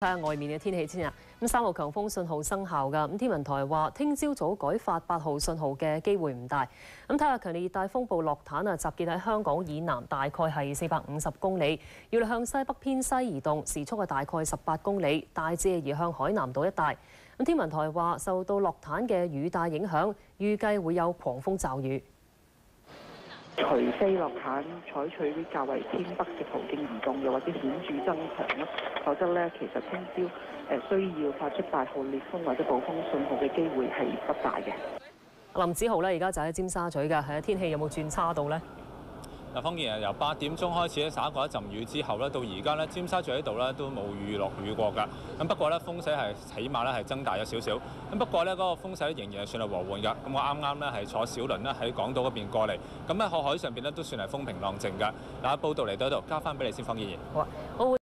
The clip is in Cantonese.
睇下外面嘅天氣先啊！咁3號強風信號生效㗎，咁天文台話聽朝早改發8號信號嘅機會唔大。咁睇下強烈熱帶風暴洛坦啊，集結喺香港以南大概係450公里，要向西北偏西移動，時速係大概18公里，大致移向海南島一帶。咁天文台話受到洛坦嘅雨帶影響，預計會有狂風驟雨。除非洛坦採取啲較為偏北嘅途徑移動，又或者顯著增強啦，否則咧其實聽朝需要發出8號烈風或者暴風信號嘅機會係不大嘅。林子豪咧而家就喺尖沙咀㗎，係天氣有冇轉差到呢？嗱，方然由8點鐘開始咧灑過一陣雨之後咧，到而家咧尖沙咀呢度咧都冇落雨過㗎。咁不過咧風勢係起碼咧係增大咗少少。咁不過咧嗰個風勢仍然係算係和緩㗎。咁我啱啱咧係坐小輪咧喺港島嗰邊過嚟，咁喺海上邊咧都算係風平浪靜㗎。嗱，報道嚟到呢度，交翻俾你先，方健然。好啊，我會。